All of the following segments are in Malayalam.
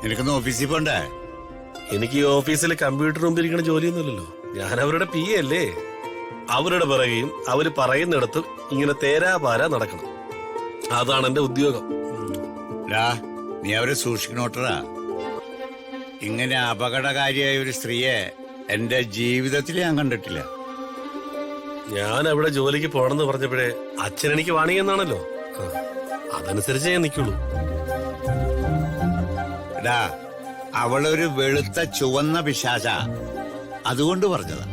നിനക്കൊന്ന് ഓഫീസിൽ പോണ്ടേ? എനിക്ക് ഈ ഓഫീസിൽ കമ്പ്യൂട്ടർ മുമ്പിൽ ഇരിക്കുന്ന ജോലിയൊന്നുമില്ലല്ലോ. ഞാൻ അവരുടെ പി അല്ലേ. അവരുടെ പിറകെയും അവര് പറയുന്നിടത്തും ഇങ്ങനെ തേരാപാര നടക്കണം. അതാണ് എന്റെ ഉദ്യോഗം. നീ അവരെ സൂക്ഷിക്കണോട്ടറാ. ഇങ്ങനെ അപകടകാരിയായ ഒരു സ്ത്രീയെ എന്റെ ജീവിതത്തിൽ ഞാൻ കണ്ടിട്ടില്ല. ഞാൻ അവിടെ ജോലിക്ക് പോണെന്ന് പറഞ്ഞപ്പോഴേ അച്ഛൻ എനിക്ക് വാണിയെന്നാണല്ലോ. അതനുസരിച്ച് ഞാൻ നിക്കുള്ളൂ. അവളൊരു വെളുത്ത ചുവന്ന പിശാച, അതുകൊണ്ട് പറഞ്ഞതാ.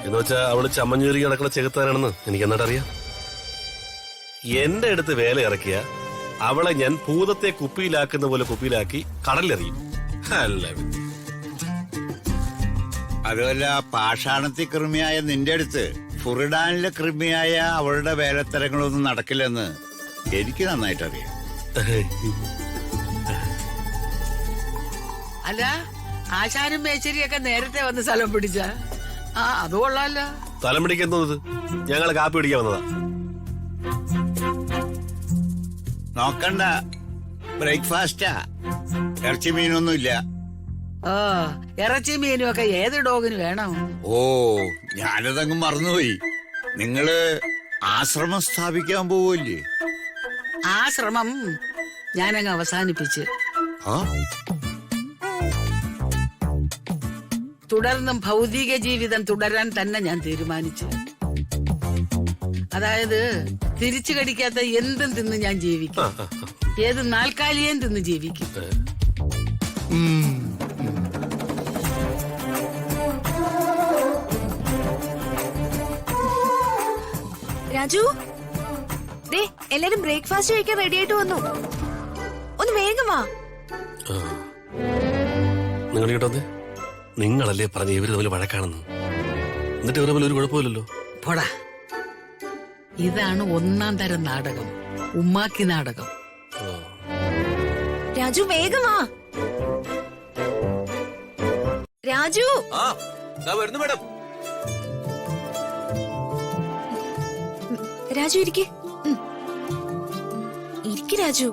എന്നുവെച്ചാ അവള് ചമ്മഞ്ഞൂരി നടക്കുന്ന ചെകുത്താനാണെന്ന് എനിക്ക് എന്നിട്ടറിയാം. എന്റെ അടുത്ത് വേല ഇറക്കിയ അവളെ ഞാൻ ഭൂതത്തെ കുപ്പിയിലാക്കുന്ന പോലെ കുപ്പിയിലാക്കി കടലിലെറിയും. അല്ല അതുമല്ല, പാഷാണത്തി കൃമിയായ നിന്റെ അടുത്ത് ഫുറിഡാനിലെ കൃമിയായ അവളുടെ വേലത്തരങ്ങളൊന്നും നടക്കില്ലെന്ന് എനിക്ക് നന്നായിട്ടറിയാം. അല്ല, ആശാനും മേച്ചരിയൊക്കെ നേരത്തെ വന്ന് സ്ഥലം പിടിച്ച അത് കൊള്ളാലോ. സ്ഥലം പിടിക്കുന്നത് ഞങ്ങളെ കാപ്പി പിടിക്കാൻ വന്നതാ. നോക്കണ്ട, ബ്രേക്ക്ഫാസ്റ്റാ. ഇറച്ചി മീനൊന്നുമില്ല. ഇറച്ചി മീനും ഒക്കെ ഏത് ഡോഗിന് വേണം? ഞാനതങ്ങ് മറന്നുപോയി. നിങ്ങള് ആശ്രമം സ്ഥാപിക്കാൻ പോവല്ലേ? ആശ്രമം ഞാനങ്ങ് അവസാനിപ്പിച്ച് തുടർന്നും ഭൗതിക ജീവിതം തുടരാൻ തന്നെ ഞാൻ തീരുമാനിച്ചു. അതായത് തിരിച്ചു കടിക്കാത്ത എന്തും തിന്ന് ഞാൻ ജീവിക്കും. ഏത് നാൽക്കാലിയേം തിന്ന് ജീവിക്കും. രാജു, ദേ എല്ലാരും ബ്രേക്ക്ഫാസ്റ്റ് കഴിക്കാൻ റെഡി ആയിട്ട് വന്നു. ഒന്ന് വേഗം വാ. നിങ്ങൾ കേട്ടോന്നേ, നിങ്ങളല്ലേ പറഞ്ഞ ഇവര് തമ്മിൽ വഴക്കാണെന്ന്. എന്നിട്ട് ഇവരെ പോലെ ഒരു കുഴപ്പമില്ലല്ലോ. പോടാ, ഇതാണ് ഒന്നാം തരം നാടകം, ഉമ്മാക്കി നാടകം. രാജു വേഗം വാ. രാജു വരുന്നു മേഡം. രാജു ഇരിക്ക്. ഇരിക്ക് രാജു.